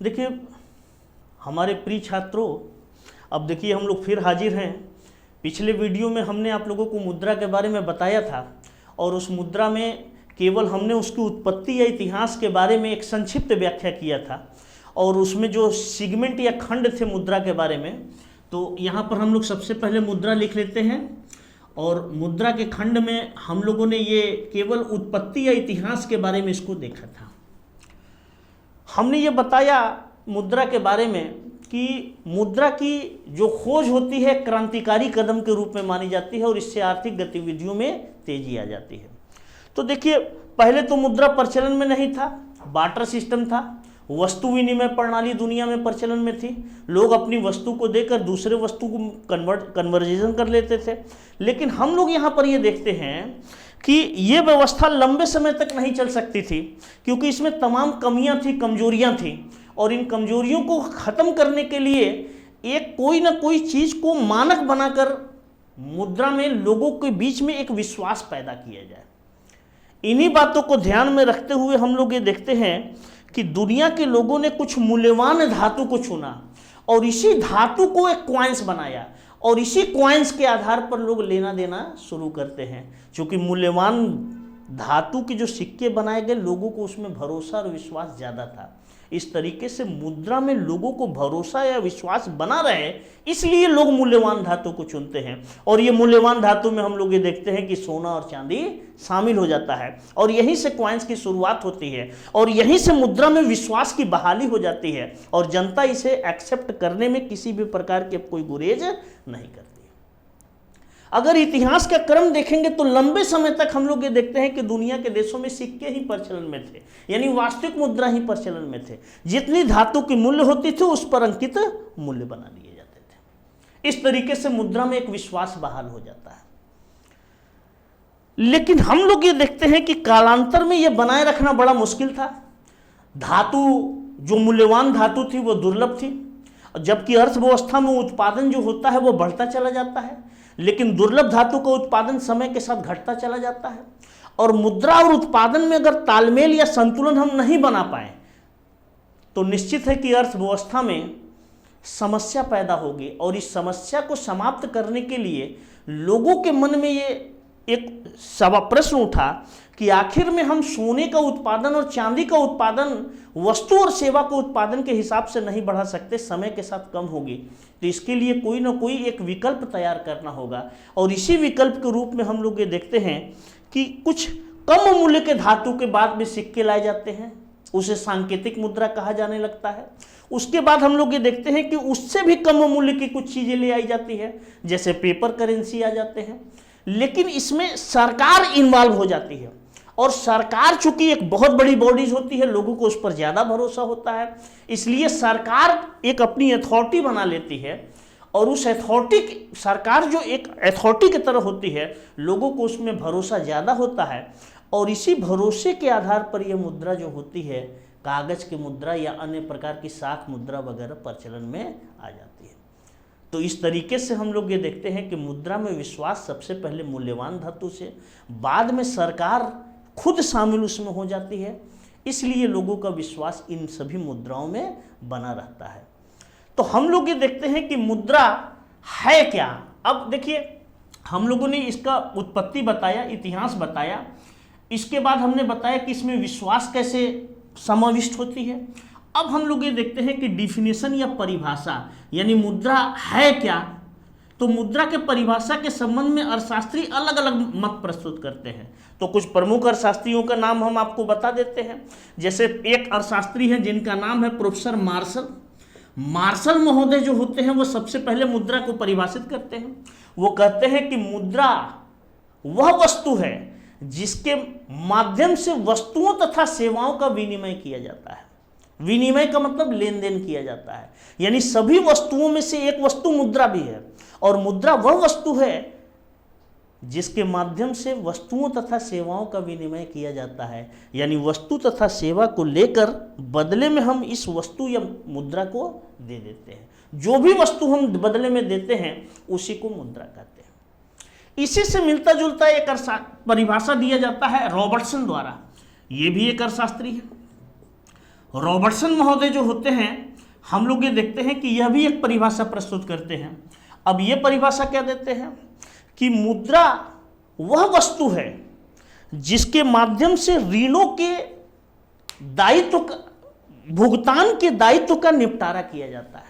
देखिए हमारे प्रिय छात्रों, अब देखिए हम लोग फिर हाजिर हैं। पिछले वीडियो में हमने आप लोगों को मुद्रा के बारे में बताया था और उस मुद्रा में केवल हमने उसकी उत्पत्ति या इतिहास के बारे में एक संक्षिप्त व्याख्या किया था और उसमें जो सेगमेंट या खंड थे मुद्रा के बारे में, तो यहाँ पर हम लोग सबसे पहले मुद्रा लिख लेते हैं और मुद्रा के खंड में हम लोगों ने ये केवल उत्पत्ति या इतिहास के बारे में इसको देखा था। हमने ये बताया मुद्रा के बारे में कि मुद्रा की जो खोज होती है क्रांतिकारी कदम के रूप में मानी जाती है और इससे आर्थिक गतिविधियों में तेजी आ जाती है। तो देखिए पहले तो मुद्रा प्रचलन में नहीं था, बार्टर सिस्टम था, वस्तु विनिमय प्रणाली दुनिया में प्रचलन में थी। लोग अपनी वस्तु को देकर दूसरे वस्तु को कन्वर्जेशन कर लेते थे। लेकिन हम लोग यहाँ पर ये देखते हैं कि ये व्यवस्था लंबे समय तक नहीं चल सकती थी क्योंकि इसमें तमाम कमियां थी, कमजोरियां थी और इन कमजोरियों को ख़त्म करने के लिए एक कोई ना कोई चीज़ को मानक बनाकर मुद्रा में लोगों के बीच में एक विश्वास पैदा किया जाए। इन्हीं बातों को ध्यान में रखते हुए हम लोग ये देखते हैं कि दुनिया के लोगों ने कुछ मूल्यवान धातु को चुना और इसी धातु को एक कॉइन्स बनाया और इसी कॉइन्स के आधार पर लोग लेना देना शुरू करते हैं। क्योंकि मूल्यवान धातु के जो सिक्के बनाए गए, लोगों को उसमें भरोसा और विश्वास ज़्यादा था। इस तरीके से मुद्रा में लोगों को भरोसा या विश्वास बना रहे, इसलिए लोग मूल्यवान धातु को चुनते हैं। और ये मूल्यवान धातु में हम लोग ये देखते हैं कि सोना और चांदी शामिल हो जाता है और यहीं से कॉइन्स की शुरुआत होती है और यहीं से मुद्रा में विश्वास की बहाली हो जाती है और जनता इसे एक्सेप्ट करने में किसी भी प्रकार के कोई गुरेज नहीं करती। अगर इतिहास का क्रम देखेंगे तो लंबे समय तक हम लोग ये देखते हैं कि दुनिया के देशों में सिक्के ही प्रचलन में थे, यानी वास्तविक मुद्रा ही प्रचलन में थे। जितनी धातु की मूल्य होती थी उस पर अंकित मूल्य बना दिए जाते थे। इस तरीके से मुद्रा में एक विश्वास बहाल हो जाता है। लेकिन हम लोग ये देखते हैं कि कालांतर में यह बनाए रखना बड़ा मुश्किल था। धातु जो मूल्यवान धातु थी वो दुर्लभ थी, जबकि अर्थव्यवस्था में उत्पादन जो होता है वो बढ़ता चला जाता है, लेकिन दुर्लभ धातु का उत्पादन समय के साथ घटता चला जाता है। और मुद्रा और उत्पादन में अगर तालमेल या संतुलन हम नहीं बना पाए तो निश्चित है कि अर्थव्यवस्था में समस्या पैदा होगी और इस समस्या को समाप्त करने के लिए लोगों के मन में ये एक प्रश्न उठा कि आखिर में हम सोने का उत्पादन और चांदी का उत्पादन वस्तु और सेवा के उत्पादन के हिसाब से नहीं बढ़ा सकते, समय के साथ कम होगी। तो इसके लिए कोई ना कोई एक विकल्प तैयार करना होगा और इसी विकल्प के रूप में हम लोग ये देखते हैं कि कुछ कम मूल्य के धातु के बाद में सिक्के लाए जाते हैं, उसे सांकेतिक मुद्रा कहा जाने लगता है। उसके बाद हम लोग ये देखते हैं कि उससे भी कम मूल्य की कुछ चीज़ें ले आई जाती है, जैसे पेपर करेंसी आ जाते हैं। लेकिन इसमें सरकार इन्वॉल्व हो जाती है और सरकार चूंकि एक बहुत बड़ी बॉडीज होती है, लोगों को उस पर ज़्यादा भरोसा होता है, इसलिए सरकार एक अपनी अथॉरिटी बना लेती है और उस अथॉरिटी, सरकार जो एक अथॉरिटी की तरह होती है, लोगों को उसमें भरोसा ज़्यादा होता है और इसी भरोसे के आधार पर यह मुद्रा जो होती है, कागज़ की मुद्रा या अन्य प्रकार की साख मुद्रा वगैरह प्रचलन में आ जाती है। तो इस तरीके से हम लोग ये देखते हैं कि मुद्रा में विश्वास सबसे पहले मूल्यवान धातु से, बाद में सरकार खुद शामिल उसमें हो जाती है, इसलिए लोगों का विश्वास इन सभी मुद्राओं में बना रहता है। तो हम लोग ये देखते हैं कि मुद्रा है क्या। अब देखिए हम लोगों ने इसका उत्पत्ति बताया, इतिहास बताया, इसके बाद हमने बताया कि इसमें विश्वास कैसे समाविष्ट होती है। अब हम लोग ये देखते हैं कि डिफिनेशन या परिभाषा, यानी मुद्रा है क्या। तो मुद्रा के परिभाषा के संबंध में अर्थशास्त्री अलग अलग मत प्रस्तुत करते हैं। तो कुछ प्रमुख अर्थशास्त्रियों का नाम हम आपको बता देते हैं। जैसे एक अर्थशास्त्री हैं जिनका नाम है प्रोफेसर मार्शल महोदय जो होते हैं वो सबसे पहले मुद्रा को परिभाषित करते हैं। वो कहते हैं कि मुद्रा वह वस्तु है जिसके माध्यम से वस्तुओं तथा सेवाओं का विनिमय किया जाता है। विनिमय का मतलब लेन देन किया जाता है, यानी सभी वस्तुओं में से एक वस्तु मुद्रा भी है और मुद्रा वह वस्तु है जिसके माध्यम से वस्तुओं तथा सेवाओं का विनिमय किया जाता है, यानी वस्तु तथा सेवा को लेकर बदले में हम इस वस्तु या मुद्रा को दे देते हैं। जो भी वस्तु हम बदले में देते हैं उसी को मुद्रा कहते हैं। इसी से मिलता जुलता एक परिभाषा दिया जाता है रॉबर्टसन द्वारा, ये भी एक अर्थशास्त्री है। रॉबर्टसन महोदय जो होते हैं, हम लोग ये देखते हैं कि यह भी एक परिभाषा प्रस्तुत करते हैं। अब ये परिभाषा क्या देते हैं कि मुद्रा वह वस्तु है जिसके माध्यम से ऋणों के दायित्व का, भुगतान के दायित्व का निपटारा किया जाता है।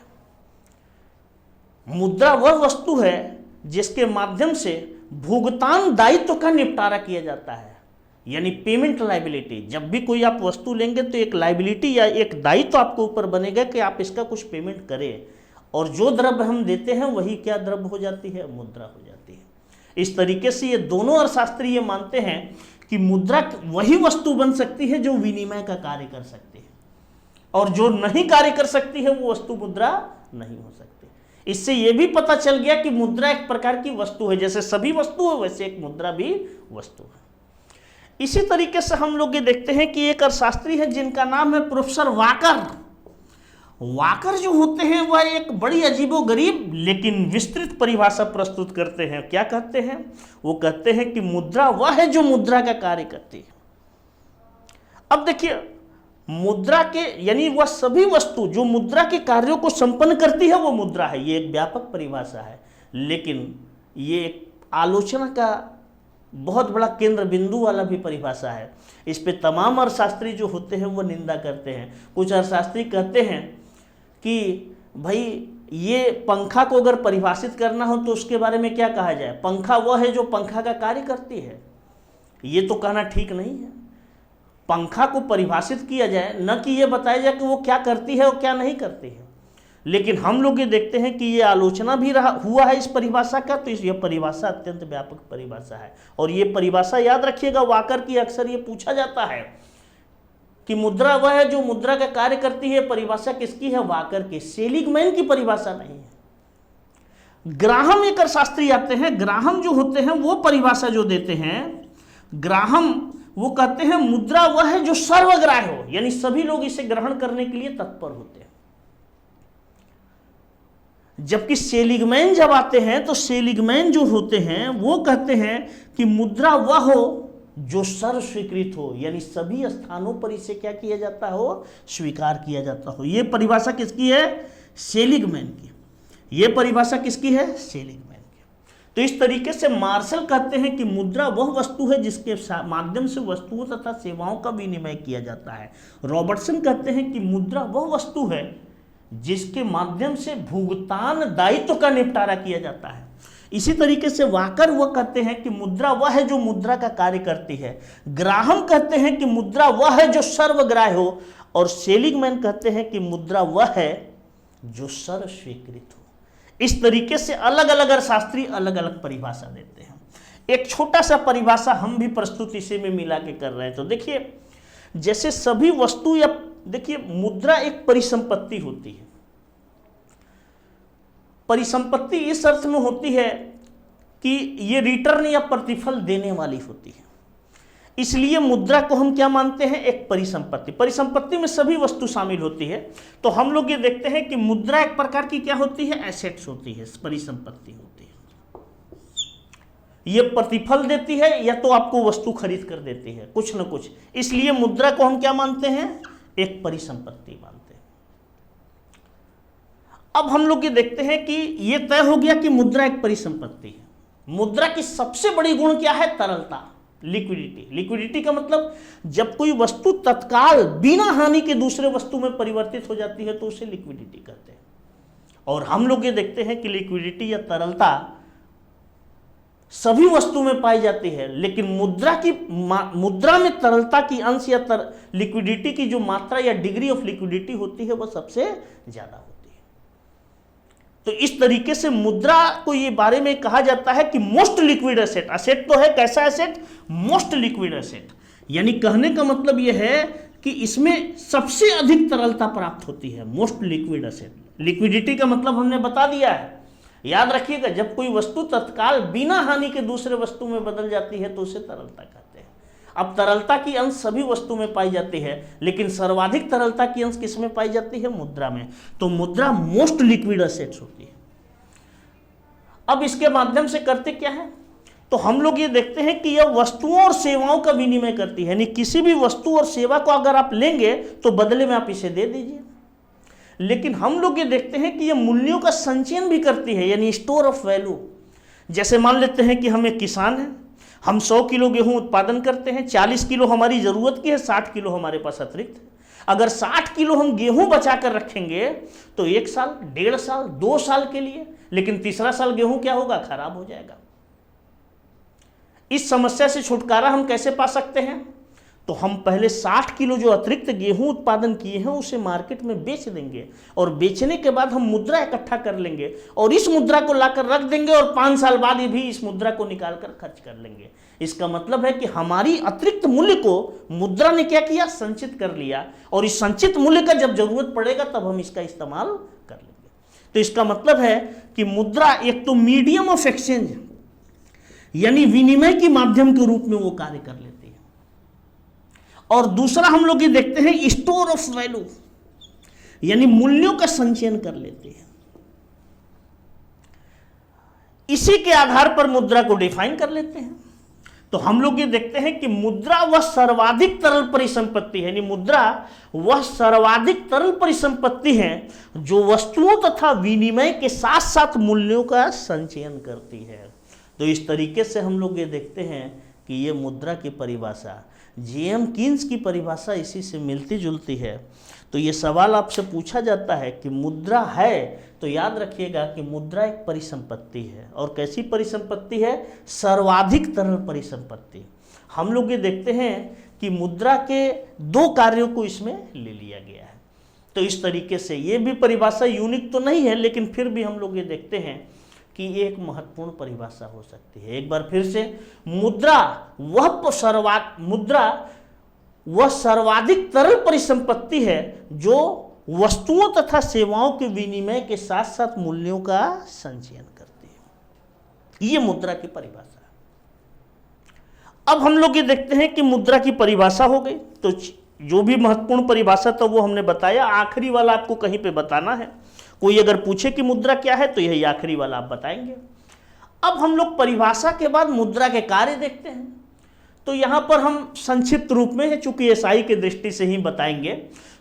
मुद्रा वह वस्तु है जिसके माध्यम से भुगतान दायित्व का निपटारा किया जाता है, यानी पेमेंट लायबिलिटी। जब भी कोई आप वस्तु लेंगे तो एक लायबिलिटी या एक दायित्व आपके ऊपर बनेगा कि आप इसका कुछ पेमेंट करें, और जो द्रव्य हम देते हैं वही क्या द्रव्य हो जाती है, मुद्रा हो जाती है। इस तरीके से ये दोनों अर्थशास्त्री ये मानते हैं कि मुद्रा वही वस्तु बन सकती है जो विनिमय का कार्य कर सकती है, और जो नहीं कार्य कर सकती है वो वस्तु मुद्रा नहीं हो सकती। इससे ये भी पता चल गया कि मुद्रा एक प्रकार की वस्तु है, जैसे सभी वस्तु है वैसे एक मुद्रा भी वस्तु है। इसी तरीके से हम लोग ये देखते हैं कि एक अर्थशास्त्री है जिनका नाम है प्रोफेसर वाकर। वाकर जो होते हैं वह एक बड़ी अजीबोगरीब लेकिन विस्तृत परिभाषा प्रस्तुत करते हैं। क्या कहते हैं? वो कहते हैं कि मुद्रा वह है जो मुद्रा का कार्य करती है। अब देखिए, मुद्रा के यानी वह सभी वस्तु जो मुद्रा के कार्यों को संपन्न करती है वो मुद्रा है। ये एक व्यापक परिभाषा है, लेकिन ये एक आलोचना का बहुत बड़ा केंद्र बिंदु वाला भी परिभाषा है। इस पे तमाम अर्थशास्त्री जो होते हैं वो निंदा करते हैं। कुछ अर्थशास्त्री कहते हैं कि भाई ये पंखा को अगर परिभाषित करना हो तो उसके बारे में क्या कहा जाए, पंखा वह है जो पंखा का कार्य करती है। ये तो कहना ठीक नहीं है। पंखा को परिभाषित किया जाए, न कि ये बताया जाए कि वो क्या करती है और क्या नहीं करती है। लेकिन हम लोग ये देखते हैं कि ये आलोचना भी हुआ है इस परिभाषा का, तो यह परिभाषा अत्यंत व्यापक परिभाषा है। और ये परिभाषा याद रखिएगा, वाकर की अक्सर ये पूछा जाता है कि मुद्रा वह है जो मुद्रा का कार्य करती है। परिभाषा किसकी है? वाकर की, सेलिगमैन की परिभाषा नहीं है। ग्राहम एक अर्थशास्त्री आते हैं, ग्राहम जो होते हैं वो परिभाषा जो देते हैं, ग्राहम वो कहते हैं मुद्रा वह है जो सर्वग्राह्य हो, यानी सभी लोग इसे ग्रहण करने के लिए तत्पर होते हैं। जबकि सेलिगमैन जब आते हैं तो सेलिगमैन जो होते हैं वो कहते हैं कि मुद्रा वह हो जो सर्व स्वीकृत हो, यानी सभी स्थानों पर इसे क्या किया जाता हो, स्वीकार किया जाता हो। यह परिभाषा किसकी है? सेलिगमैन की। यह परिभाषा किसकी है? सेलिगमैन की। तो इस तरीके से मार्शल कहते हैं कि मुद्रा वह वस्तु है जिसके माध्यम से वस्तुओं तथा सेवाओं का विनिमय किया जाता है। रॉबर्टसन कहते हैं कि मुद्रा वह वस्तु है जिसके माध्यम से भुगतान दायित्व का निपटारा किया जाता है। इसी तरीके से वाकर वह कहते हैं कि मुद्रा वह है जो मुद्रा का कार्य करती है। ग्राहम कहते हैं कि मुद्रा वह है जो सर्वग्राह्य हो, और सेलिगमैन कहते हैं कि मुद्रा वह है जो सर्व स्वीकृत हो। इस तरीके से अलग अलग अर्थशास्त्री अलग अलग परिभाषा देते हैं। एक छोटा सा परिभाषा हम भी प्रस्तुत इसी में मिला के कर रहे हैं। तो देखिए, जैसे सभी वस्तु या देखिए मुद्रा एक परिसंपत्ति होती है। परिसंपत्ति इस अर्थ में होती है कि ये रिटर्न या प्रतिफल देने वाली होती है, इसलिए मुद्रा को हम क्या मानते हैं? एक परिसंपत्ति। परिसंपत्ति में सभी वस्तु शामिल होती है। तो हम लोग ये देखते हैं कि मुद्रा एक प्रकार की क्या होती है? एसेट्स होती है, परिसंपत्ति होती है। ये प्रतिफल देती है या तो आपको वस्तु खरीद कर देती है कुछ न कुछ, इसलिए मुद्रा को हम क्या मानते हैं? एक परिसंपत्ति मानते हैं। अब हम लोग ये देखते हैं कि ये तय हो गया कि मुद्रा एक परिसंपत्ति है। मुद्रा की सबसे बड़ी गुण क्या है? तरलता, लिक्विडिटी। लिक्विडिटी का मतलब जब कोई वस्तु तत्काल बिना हानि के दूसरे वस्तु में परिवर्तित हो जाती है तो उसे लिक्विडिटी कहते हैं। और हम लोग ये देखते हैं कि लिक्विडिटी या तरलता सभी वस्तु में पाई जाती है, लेकिन मुद्रा में तरलता की अंश या लिक्विडिटी की जो मात्रा या डिग्री ऑफ लिक्विडिटी होती है वह सबसे ज्यादा होती है। तो इस तरीके से मुद्रा को ये बारे में कहा जाता है कि मोस्ट लिक्विड एसेट। एसेट तो है, कैसा एसेट? Most liquid asset. यानी कहने का मतलब यह है कि इसमें सबसे अधिक तरलता प्राप्त होती है, मोस्ट लिक्विड एसेट। लिक्विडिटी का मतलब हमने बता दिया है, याद रखिएगा। जब कोई वस्तु तत्काल बिना हानि के दूसरे वस्तु में बदल जाती है तो उसे तरलता कहते हैं। अब तरलता की अंश सभी वस्तु में पाई जाती है, लेकिन सर्वाधिक तरलता की अंश किस में पाई जाती है? मुद्रा में। तो मुद्रा मोस्ट लिक्विड एसेट्स होती है। अब इसके माध्यम से करते क्या है? तो हम लोग ये देखते हैं कि यह वस्तुओं और सेवाओं का विनिमय करती है, यानी किसी भी वस्तु और सेवा को अगर आप लेंगे तो बदले में आप इसे दे दीजिए। लेकिन हम लोग ये देखते हैं कि यह मूल्यों का संचयन भी करती है, यानी स्टोर ऑफ वैल्यू। जैसे मान लेते हैं कि हम एक किसान हैं, हम 100 किलो गेहूं उत्पादन करते हैं, 40 किलो हमारी ज़रूरत की है, 60 किलो हमारे पास अतिरिक्त है। अगर 60 किलो हम गेहूं बचा कर रखेंगे तो 1 साल, 1.5 साल, 2 साल के लिए, लेकिन तीसरा साल गेहूं क्या होगा, खराब हो जाएगा। इस समस्या से छुटकारा हम कैसे पा सकते हैं? तो हम पहले 60 किलो जो अतिरिक्त गेहूं उत्पादन किए हैं उसे मार्केट में बेच देंगे, और बेचने के बाद हम मुद्रा इकट्ठा कर लेंगे और इस मुद्रा को लाकर रख देंगे, और 5 साल बाद भी इस मुद्रा को निकालकर खर्च कर लेंगे। इसका मतलब है कि हमारी अतिरिक्त मूल्य को मुद्रा ने क्या किया, संचित कर लिया, और इस संचित मूल्य का जब जरूरत पड़ेगा तब हम इसका इस्तेमाल कर लेंगे। तो इसका मतलब है कि मुद्रा एक तो मीडियम ऑफ एक्सचेंज, यानी विनिमय के माध्यम के रूप में वो कार्य कर लेती है, और दूसरा हम लोग ये देखते हैं स्टोर ऑफ वैल्यू, यानी मूल्यों का संचयन कर लेती है। इसी के आधार पर मुद्रा को डिफाइन कर लेते हैं। तो हम लोग ये देखते हैं कि मुद्रा वह सर्वाधिक तरल परिसंपत्ति है, यानी मुद्रा वह सर्वाधिक तरल परिसंपत्ति है जो वस्तुओं तथा विनिमय के साथ साथ मूल्यों का संचयन करती है। तो इस तरीके से हम लोग ये देखते हैं कि ये मुद्रा की परिभाषा, जेएम कीन्स की परिभाषा इसी से मिलती जुलती है। तो ये सवाल आपसे पूछा जाता है कि मुद्रा है, तो याद रखिएगा कि मुद्रा एक परिसंपत्ति है, और कैसी परिसंपत्ति है, सर्वाधिक तरल परिसंपत्ति। हम लोग ये देखते हैं कि मुद्रा के 2 कार्यों को इसमें ले लिया गया है। तो इस तरीके से ये भी परिभाषा यूनिक तो नहीं है, लेकिन फिर भी हम लोग ये देखते हैं कि ये एक महत्वपूर्ण परिभाषा हो सकती है। एक बार फिर से, मुद्रा वह सर्वाधिक तरल परिसंपत्ति है जो वस्तुओं तथा सेवाओं के विनिमय के साथ साथ मूल्यों का संचयन करती है। ये मुद्रा की परिभाषा है। अब हम लोग ये देखते हैं कि मुद्रा की परिभाषा हो गई, तो जो भी महत्वपूर्ण परिभाषा था वो हमने बताया। आखिरी वाला आपको कहीं पे बताना है। कोई अगर पूछे कि मुद्रा क्या है तो यही आखिरी वाला आप बताएंगे। अब हम लोग परिभाषा के बाद मुद्रा के कार्य देखते हैं। तो यहाँ पर हम संक्षिप्त रूप में, चूंकि एसआई की दृष्टि से ही बताएंगे,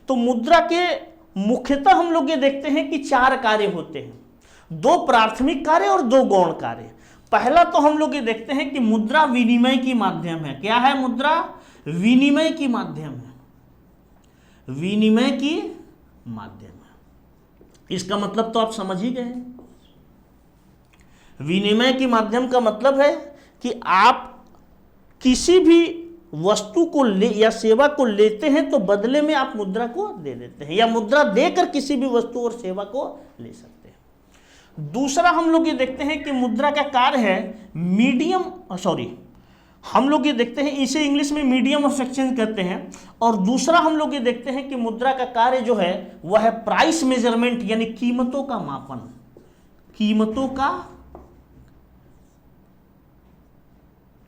तो मुद्रा के मुख्यतः हम लोग ये देखते हैं कि 4 कार्य होते हैं, 2 प्राथमिक कार्य और 2 गौण कार्य। पहला तो हम लोग ये देखते हैं कि मुद्रा विनिमय की माध्यम है। क्या है? मुद्रा विनिमय की माध्यम है, विनिमय की माध्यम है। इसका मतलब तो आप समझ ही गए। विनिमय की माध्यम का मतलब है कि आप किसी भी वस्तु को ले या सेवा को लेते हैं तो बदले में आप मुद्रा को दे देते हैं, या मुद्रा देकर किसी भी वस्तु और सेवा को ले सकते हैं। दूसरा हम लोग ये देखते हैं कि मुद्रा का कार्य है हम लोग ये देखते हैं, इसे इंग्लिश में मीडियम ऑफ एक्सचेंज कहते हैं। और दूसरा हम लोग ये देखते हैं कि मुद्रा का कार्य जो है वह है प्राइस मेजरमेंट, यानी कीमतों का मापन,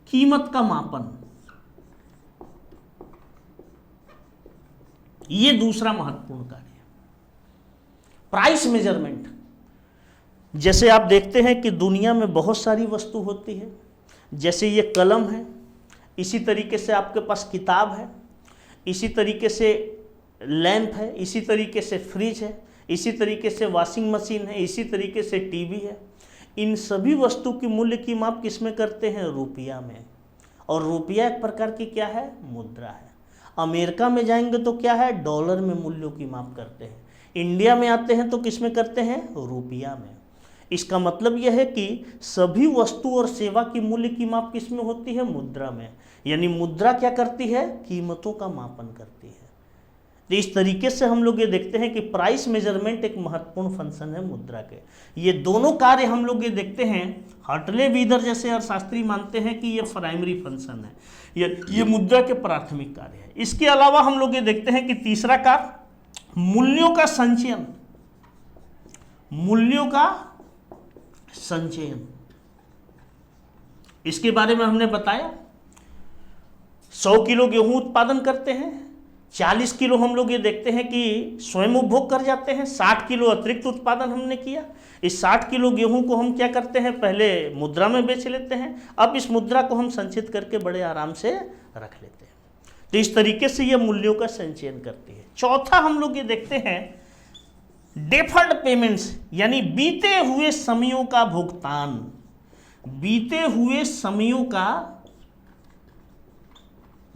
कीमत का मापन। ये दूसरा महत्वपूर्ण कार्य है, प्राइस मेजरमेंट। जैसे आप देखते हैं कि दुनिया में बहुत सारी वस्तु होती है, जैसे ये कलम है, इसी तरीके से आपके पास किताब है, इसी तरीके से लैंप है, इसी तरीके से फ्रिज है, इसी तरीके से वॉशिंग मशीन है, इसी तरीके से टीवी है। इन सभी वस्तु की मूल्य की माप किस में करते हैं? रुपया में। और रुपया एक प्रकार की क्या है? मुद्रा है। अमेरिका में जाएंगे तो क्या है? डॉलर में मूल्यों की माप करते हैं। इंडिया में आते हैं तो किस में करते हैं? रुपया में। इसका मतलब यह है कि सभी वस्तु और सेवा की मूल्य की माप किस में होती है? मुद्रा में। यानी मुद्रा क्या करती है? कीमतों का मापन करती है। तो इस तरीके से हम लोग ये देखते हैं कि प्राइस मेजरमेंट एक महत्वपूर्ण फंक्शन है मुद्रा के। ये दोनों कार्य हम लोग ये देखते हैं, हटले वीदर जैसे अर्थशास्त्री मानते हैं कि ये प्राइमरी फंक्शन है, ये मुद्रा के प्राथमिक कार्य है। इसके अलावा हम लोग ये देखते हैं कि तीसरा कार्य मूल्यों का संचयन, मूल्यों का संचयन। इसके बारे में हमने बताया 100 किलो गेहूं उत्पादन करते हैं, 40 किलो हम लोग ये देखते हैं कि स्वयं उपभोग कर जाते हैं, 60 किलो अतिरिक्त उत्पादन हमने किया। इस 60 किलो गेहूं को हम क्या करते हैं, पहले मुद्रा में बेच लेते हैं, अब इस मुद्रा को हम संचित करके बड़े आराम से रख लेते हैं। तो इस तरीके से ये मूल्यों का संचयन करती है। चौथा हम लोग ये देखते हैं डेफर्ड पेमेंट्स, यानी बीते हुए समयों का भुगतान। बीते हुए समयों का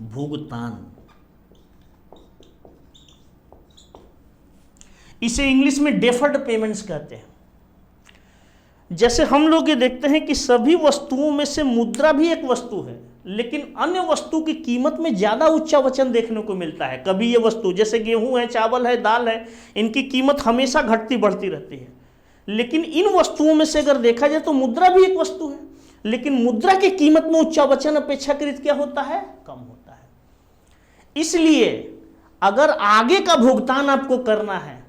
भुगतान, इसे इंग्लिश में डेफर्ड पेमेंट्स कहते हैं। जैसे हम लोग ये देखते हैं कि सभी वस्तुओं में से मुद्रा भी एक वस्तु है, लेकिन अन्य वस्तु की कीमत में ज़्यादा उच्चावचन देखने को मिलता है। कभी ये वस्तु जैसे गेहूं है, चावल है, दाल है, इनकी कीमत हमेशा घटती बढ़ती रहती है। लेकिन इन वस्तुओं में से अगर देखा जाए तो मुद्रा भी एक वस्तु है, लेकिन मुद्रा की कीमत में उच्चावचन अपेक्षाकृत क्या होता है, कम होता है। इसलिए अगर आगे का भुगतान आपको करना है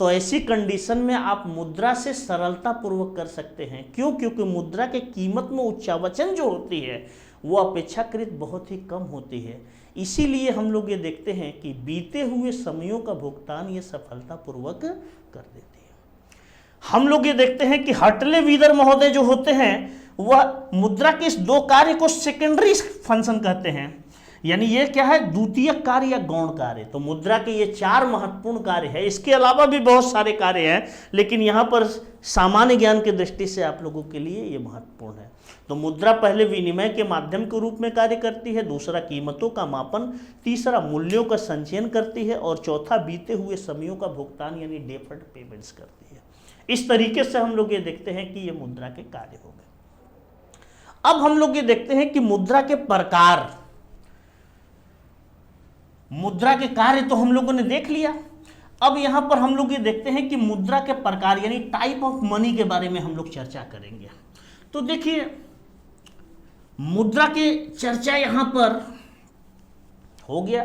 तो ऐसी कंडीशन में आप मुद्रा से सरलता पूर्वक कर सकते हैं। क्यों? क्योंकि मुद्रा के कीमत में उच्चावचन जो होती है वो अपेक्षाकृत बहुत ही कम होती है। इसीलिए हम लोग ये देखते हैं कि बीते हुए समयों का भुगतान ये सफलतापूर्वक कर देती है। हम लोग ये देखते हैं कि हटले वीदर महोदय जो होते हैं वह मुद्रा के इस दो कार्य को सेकेंडरी फंक्शन कहते हैं, यानी ये क्या है, द्वितीय कार्य या गौण कार्य। तो मुद्रा के ये 4 महत्वपूर्ण कार्य है। इसके अलावा भी बहुत सारे कार्य हैं, लेकिन यहाँ पर सामान्य ज्ञान की दृष्टि से आप लोगों के लिए ये महत्वपूर्ण है। तो मुद्रा पहले विनिमय के माध्यम के रूप में कार्य करती है, दूसरा कीमतों का मापन, तीसरा मूल्यों का संचयन करती है, और चौथा बीते हुए समयों का भुगतान यानी डेफर्ड पेमेंट्स करती है। इस तरीके से हम लोग ये देखते हैं कि ये मुद्रा के कार्य हो गए। अब हम लोग ये देखते हैं कि मुद्रा के प्रकार, मुद्रा के कार्य तो हम लोगों ने देख लिया। अब यहां पर हम लोग ये देखते हैं कि मुद्रा के प्रकार यानी टाइप ऑफ मनी के बारे में हम लोग चर्चा करेंगे। तो देखिए, मुद्रा के चर्चा यहां पर हो गया।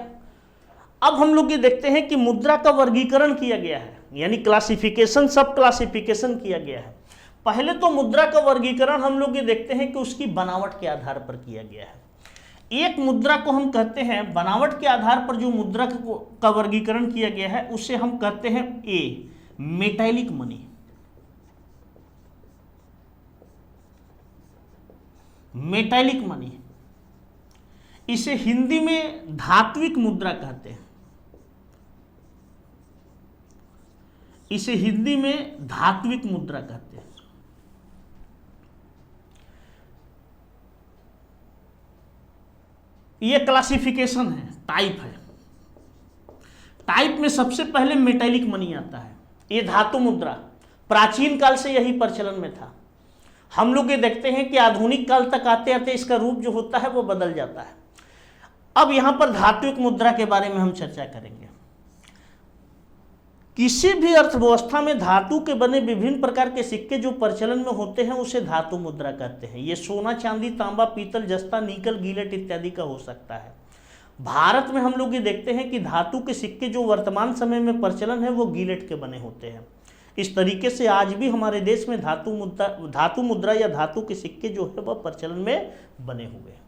अब हम लोग ये देखते हैं कि मुद्रा का वर्गीकरण किया गया है, यानी क्लासिफिकेशन, सब क्लासिफिकेशन किया गया है। पहले तो मुद्रा का वर्गीकरण हम लोग ये देखते हैं कि उसकी बनावट के आधार पर किया गया है। एक मुद्रा को हम कहते हैं, बनावट के आधार पर जो मुद्रा का वर्गीकरण किया गया है उसे हम कहते हैं ए, मेटालिक मनी। मेटालिक मनी, इसे हिंदी में धात्विक मुद्रा कहते हैं। इसे हिंदी में धात्विक मुद्रा कहते हैं। ये क्लासिफिकेशन है, टाइप है। टाइप में सबसे पहले मेटालिक मनी आता है। ये धातु मुद्रा प्राचीन काल से यही प्रचलन में था। हम लोग ये देखते हैं कि आधुनिक काल तक आते आते इसका रूप जो होता है वो बदल जाता है। अब यहां पर धात्विक मुद्रा के बारे में हम चर्चा करेंगे। किसी भी अर्थव्यवस्था में धातु के बने विभिन्न प्रकार के सिक्के जो प्रचलन में होते हैं उसे धातु मुद्रा कहते हैं। ये सोना, चांदी, तांबा, पीतल, जस्ता, निकल, गीलेट इत्यादि का हो सकता है। भारत में हम लोग ये देखते हैं कि धातु के सिक्के जो वर्तमान समय में प्रचलन है वो गीलेट के बने होते हैं। इस तरीके से आज भी हमारे देश में धातु मुद्रा या धातु के सिक्के जो है वह प्रचलन में बने हुए हैं।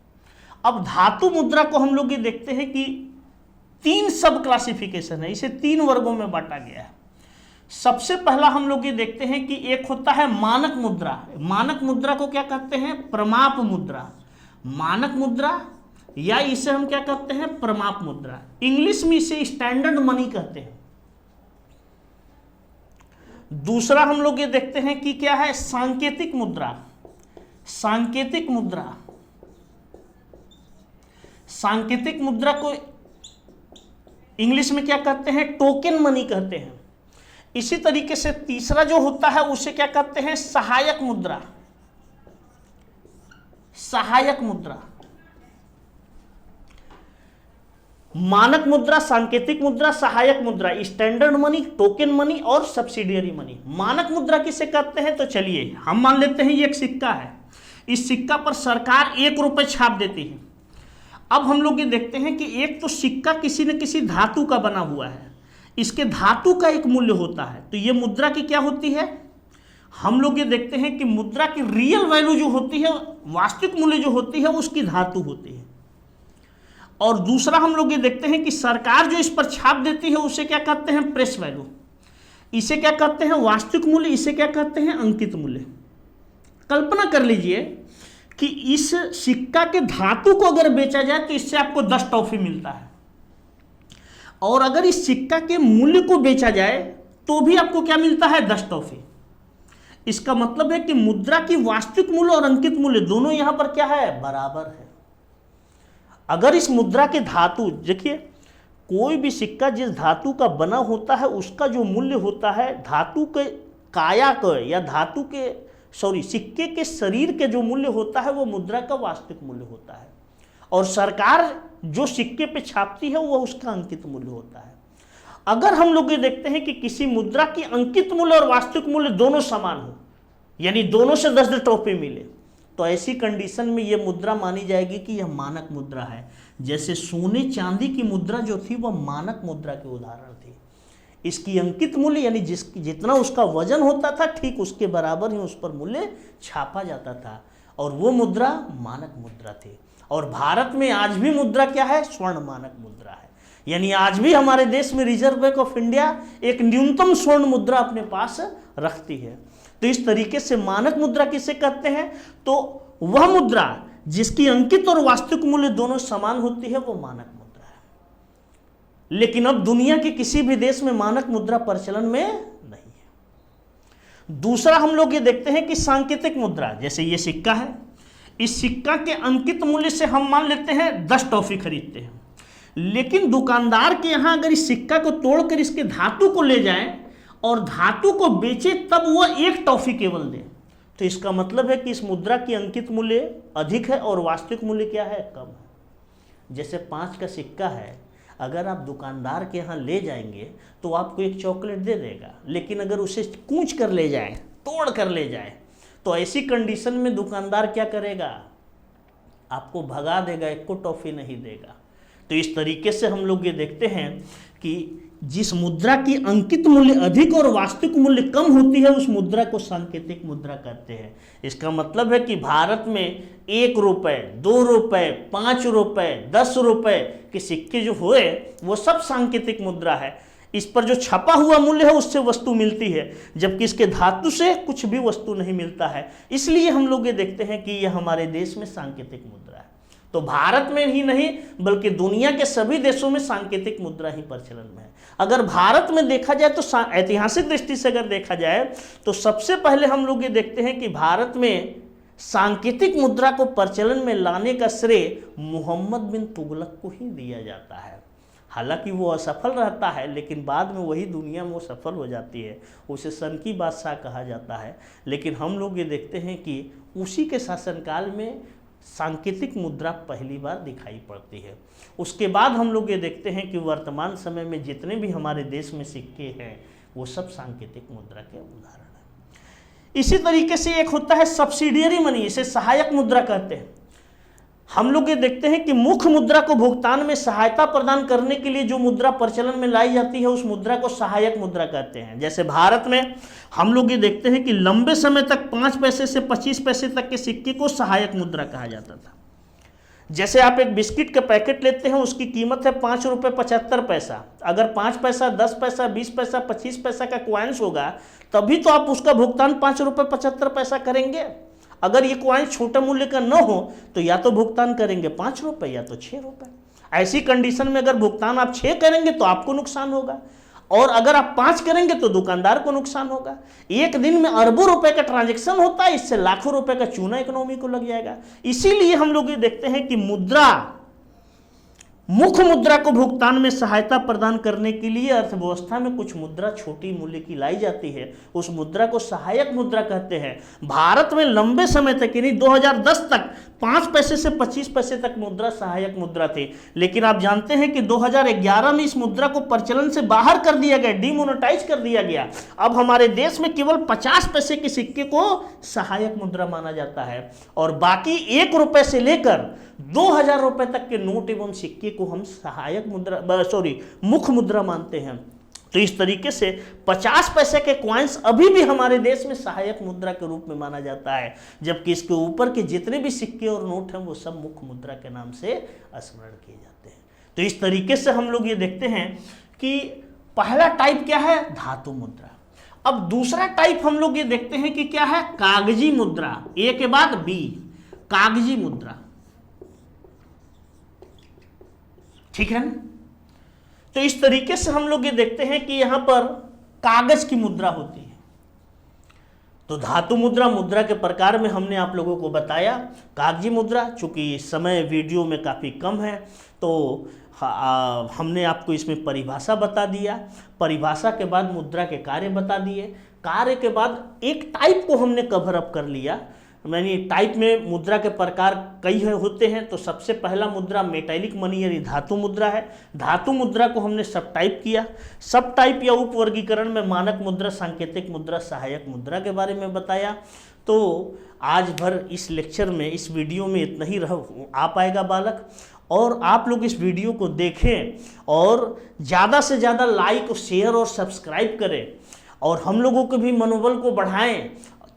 अब धातु मुद्रा को हम लोग ये देखते हैं कि 3 सब क्लासिफिकेशन है, इसे 3 वर्गों में बांटा गया है। सबसे पहला हम लोग ये देखते हैं कि एक होता है मानक मुद्रा। मानक मुद्रा को क्या कहते हैं, प्रमाप मुद्रा। मानक मुद्रा या इसे हम क्या कहते हैं, प्रमाप मुद्रा। इंग्लिश में इसे स्टैंडर्ड मनी कहते हैं। दूसरा हम लोग ये देखते हैं कि क्या है, सांकेतिक मुद्रा। सांकेतिक मुद्रा, सांकेतिक मुद्रा को इंग्लिश में क्या कहते हैं, टोकन मनी कहते हैं। इसी तरीके से तीसरा जो होता है उसे क्या कहते हैं, सहायक मुद्रा। सहायक मुद्रा, मानक मुद्रा, सांकेतिक मुद्रा, सहायक मुद्रा, स्टैंडर्ड मनी, टोकन मनी और सब्सिडियरी मनी। मानक मुद्रा किसे कहते हैं, तो चलिए हम मान लेते हैं ये एक सिक्का है। इस सिक्का पर सरकार 1 रुपए छाप देती है। अब हम लोग ये देखते हैं कि एक तो सिक्का किसी न किसी धातु का बना हुआ है, इसके धातु का एक मूल्य होता है। तो ये मुद्रा की क्या होती है, हम लोग ये देखते हैं कि मुद्रा की रियल वैल्यू जो होती है, वास्तविक मूल्य जो होती है उसकी धातु होती है। और दूसरा हम लोग ये देखते हैं कि सरकार जो इस पर छाप देती है उसे क्या कहते हैं, प्रेस वैल्यू। इसे क्या कहते हैं, वास्तविक मूल्य। इसे क्या कहते हैं, अंकित मूल्य। कल्पना कर लीजिए कि इस सिक्का के धातु को अगर बेचा जाए तो इससे आपको 10 टॉफी मिलता है, और अगर इस सिक्का के मूल्य को बेचा जाए तो भी आपको क्या मिलता है, 10 टॉफी। इसका मतलब है कि मुद्रा की वास्तविक मूल्य और अंकित मूल्य दोनों यहां पर क्या है, बराबर है। अगर इस मुद्रा के धातु, देखिए कोई भी सिक्का जिस धातु का बना होता है उसका जो मूल्य होता है, धातु के काया का या धातु के सिक्के के शरीर के जो मूल्य होता है वो मुद्रा का वास्तविक मूल्य होता है, और सरकार जो सिक्के पे छापती है वो उसका अंकित मूल्य होता है। अगर हम लोग ये देखते हैं कि किसी मुद्रा की अंकित मूल्य और वास्तविक मूल्य दोनों समान हो, यानी दोनों से 10 टॉफी मिले, तो ऐसी कंडीशन में ये मुद्रा मानी जाएगी कि यह मानक मुद्रा है। जैसे सोने चांदी की मुद्रा जो थी वह मानक मुद्रा के उदाहरण थी। इसकी अंकित मूल्य यानी जितना उसका वजन होता था ठीक उसके बराबर ही उस पर मूल्य छापा जाता था, और वो मुद्रा मानक मुद्रा थी। और भारत में आज भी मुद्रा क्या है, स्वर्ण मानक मुद्रा है। यानी आज भी हमारे देश में रिजर्व बैंक ऑफ इंडिया एक न्यूनतम स्वर्ण मुद्रा अपने पास रखती है। तो इस तरीके से मानक मुद्रा किसे कहते हैं, तो वह मुद्रा जिसकी अंकित और वास्तविक मूल्य दोनों समान होती है वो मानक मुद्रा है। लेकिन अब दुनिया के किसी भी देश में मानक मुद्रा प्रचलन में नहीं है। दूसरा हम लोग ये देखते हैं कि सांकेतिक मुद्रा, जैसे ये सिक्का है, इस सिक्का के अंकित मूल्य से हम मान लेते हैं 10 टॉफी खरीदते हैं, लेकिन दुकानदार के यहां अगर इस सिक्का को तोड़कर इसके धातु को ले जाए और धातु को बेचे तब वह 1 टॉफी केवल दे, तो इसका मतलब है कि इस मुद्रा की अंकित मूल्य अधिक है और वास्तविक मूल्य क्या है, कम है। जैसे 5 का सिक्का है, अगर आप दुकानदार के यहाँ ले जाएंगे तो आपको 1 चॉकलेट दे देगा, लेकिन अगर उसे कूच कर ले जाए, तोड़ कर ले जाए, तो ऐसी कंडीशन में दुकानदार क्या करेगा, आपको भगा देगा, 1 को टॉफी नहीं देगा। तो इस तरीके से हम लोग ये देखते हैं कि जिस मुद्रा की अंकित मूल्य अधिक और वास्तविक मूल्य कम होती है उस मुद्रा को सांकेतिक मुद्रा कहते हैं। इसका मतलब है कि भारत में 1 रुपये, 2 रुपये, 5 रुपये, 10 रुपये के सिक्के जो हुए वो सब सांकेतिक मुद्रा है। इस पर जो छपा हुआ मूल्य है उससे वस्तु मिलती है, जबकि इसके धातु से कुछ भी वस्तु नहीं मिलता है। इसलिए हम लोग ये देखते हैं कि यह हमारे देश में सांकेतिक मुद्रा है। तो भारत में ही नहीं बल्कि दुनिया के सभी देशों में सांकेतिक मुद्रा ही प्रचलन में है। अगर भारत में देखा जाए तो ऐतिहासिक दृष्टि से अगर देखा जाए तो सबसे पहले हम लोग ये देखते हैं कि भारत में सांकेतिक मुद्रा को प्रचलन में लाने का श्रेय मोहम्मद बिन तुगलक को ही दिया जाता है। हालांकि वो असफल रहता है, लेकिन बाद में वही दुनिया में वो सफल हो जाती है। उसे सन की बादशाह कहा जाता है। लेकिन हम लोग ये देखते हैं कि उसी के शासनकाल में सांकेतिक मुद्रा पहली बार दिखाई पड़ती है। उसके बाद हम लोग ये देखते हैं कि वर्तमान समय में जितने भी हमारे देश में सिक्के हैं वो सब सांकेतिक मुद्रा के उदाहरण हैं। इसी तरीके से एक होता है सब्सिडियरी मनी, इसे सहायक मुद्रा कहते हैं। हम लोग ये देखते हैं कि मुख्य मुद्रा को भुगतान में सहायता प्रदान करने के लिए जो मुद्रा प्रचलन में लाई जाती है उस मुद्रा को सहायक मुद्रा कहते हैं। जैसे भारत में हम लोग ये देखते हैं कि लंबे समय तक 5 पैसे से 25 पैसे तक के सिक्के को सहायक मुद्रा कहा जाता था। जैसे आप एक बिस्किट का पैकेट लेते हैं, उसकी कीमत है 5 रुपये 75 पैसा। अगर 5 पैसा, 10 पैसा, 20 पैसा, 25 पैसा का कॉइन्स होगा तभी तो आप उसका भुगतान 5 रुपये 75 पैसा करेंगे। अगर ये कॉइन छोटे मूल्य का न हो तो या तो भुगतान करेंगे 5 रुपये या तो 6 रुपये। ऐसी कंडीशन में अगर भुगतान आप 6 करेंगे तो आपको नुकसान होगा, और अगर आप 5 करेंगे तो दुकानदार को नुकसान होगा। एक दिन में अरबों रुपए का ट्रांजैक्शन होता है, इससे लाखों रुपए का चूना इकोनॉमी को लग जाएगा। इसीलिए हम लोग ये देखते हैं कि मुद्रा, मुख्य मुद्रा को भुगतान में सहायता प्रदान करने के लिए अर्थव्यवस्था में कुछ मुद्रा छोटी मूल्य की लाई जाती है, उस मुद्रा को सहायक मुद्रा कहते हैं। भारत में लंबे समय तक यानी 2010 तक 5 पैसे से 25 पैसे तक मुद्रा सहायक मुद्रा थी, लेकिन आप जानते हैं कि 2011 में इस मुद्रा को प्रचलन से बाहर कर दिया गया, डिमोनेटाइज कर दिया गया। अब हमारे देश में केवल 50 पैसे के सिक्के को सहायक मुद्रा माना जाता है, और बाकी 1 रुपये से लेकर 2000 रुपये तक के नोट एवं सिक्के को हम सहायक मुद्रा मुख्य मुद्रा मानते हैं। तो इस तरीके से 50 पैसे के कॉइन्स अभी भी हमारे देश में सहायक मुद्रा के रूप में माना जाता है, जबकि इसके ऊपर के जितने भी सिक्के और नोट हैं वो सब मुख्य मुद्रा के नाम से स्मरण किए जाते हैं। तो इस तरीके से हम लोग ये देखते हैं कि पहला टाइप क्या है, धातु मुद्रा। अब दूसरा टाइप हम लोग ये देखते हैं कि क्या है, कागजी मुद्रा। ए के बाद बी, कागजी मुद्रा, ठीक है ना। तो इस तरीके से हम लोग ये देखते हैं कि यहां पर कागज की मुद्रा होती है। तो धातु मुद्रा, मुद्रा के प्रकार में हमने आप लोगों को बताया। कागजी मुद्रा, चूंकि समय वीडियो में काफ़ी कम है तो हमने आपको इसमें परिभाषा बता दिया। परिभाषा के बाद मुद्रा के कार्य बता दिए। कार्य के बाद एक टाइप को हमने कवर अप कर लिया। यानी टाइप में मुद्रा के प्रकार कई होते हैं। तो सबसे पहला मुद्रा मेटैलिक मनी यानी धातु मुद्रा है। धातु मुद्रा को हमने सब टाइप किया। सब टाइप या उप वर्गीकरण में मानक मुद्रा, सांकेतिक मुद्रा, सहायक मुद्रा के बारे में बताया। तो आज भर इस लेक्चर में, इस वीडियो में इतना ही आ पाएगा बालक। और आप लोग इस वीडियो को देखें और ज़्यादा से ज़्यादा लाइक, शेयर और सब्सक्राइब करें और हम लोगों के भी मनोबल को बढ़ाएं,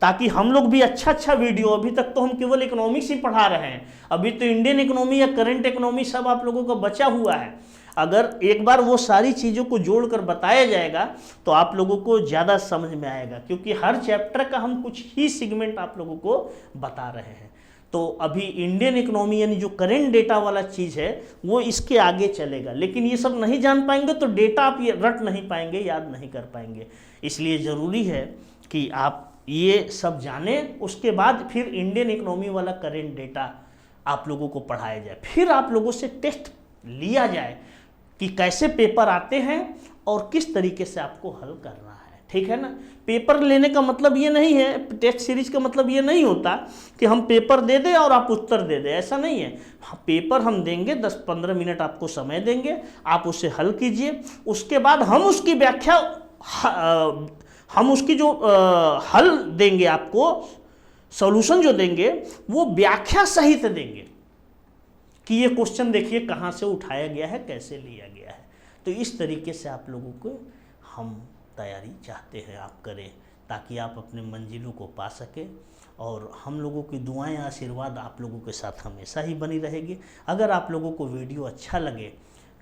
ताकि हम लोग भी अच्छा वीडियो, अभी तक तो हम केवल इकोनॉमिक्स ही पढ़ा रहे हैं, अभी तो इंडियन इकोनॉमी या करंट इकोनॉमी सब आप लोगों का बचा हुआ है। अगर एक बार वो सारी चीज़ों को जोड़कर बताया जाएगा तो आप लोगों को ज़्यादा समझ में आएगा, क्योंकि हर चैप्टर का हम कुछ ही सेगमेंट आप लोगों को बता रहे हैं। तो अभी इंडियन इकोनॉमी यानी जो करेंट डेटा वाला चीज़ है वो इसके आगे चलेगा, लेकिन ये सब नहीं जान पाएंगे तो डेटा आप ये रट नहीं पाएंगे, याद नहीं कर पाएंगे। इसलिए ज़रूरी है कि आप ये सब जानें, उसके बाद फिर इंडियन इकोनॉमी वाला करेंट डेटा आप लोगों को पढ़ाया जाए, फिर आप लोगों से टेस्ट लिया जाए कि कैसे पेपर आते हैं और किस तरीके से आपको हल करना है, ठीक है ना। पेपर लेने का मतलब ये नहीं है, टेस्ट सीरीज का मतलब ये नहीं होता कि हम पेपर दे दें और आप उत्तर दे दें, ऐसा नहीं है। पेपर हम देंगे, 10-15 मिनट आपको समय देंगे, आप उसे हल कीजिए, उसके बाद हम उसकी व्याख्या, हम उसकी जो हल देंगे आपको, सॉल्यूशन जो देंगे वो व्याख्या सहित देंगे कि ये क्वेश्चन देखिए कहाँ से उठाया गया है, कैसे लिया गया है। तो इस तरीके से आप लोगों को हम तैयारी चाहते हैं आप करें, ताकि आप अपने मंजिलों को पा सकें। और हम लोगों की दुआएं, आशीर्वाद आप लोगों के साथ हमेशा ही बनी रहेगी। अगर आप लोगों को वीडियो अच्छा लगे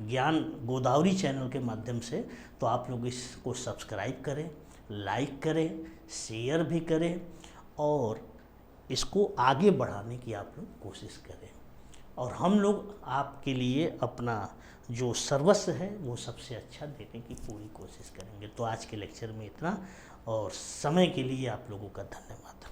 ज्ञान गोदावरी चैनल के माध्यम से, तो आप लोग इसको सब्सक्राइब करें, लाइक करें, शेयर भी करें और इसको आगे बढ़ाने की आप लोग कोशिश करें। और हम लोग आपके लिए अपना जो सर्वस्व है वो सबसे अच्छा देने की पूरी कोशिश करेंगे। तो आज के लेक्चर में इतना, और समय के लिए आप लोगों का धन्यवाद।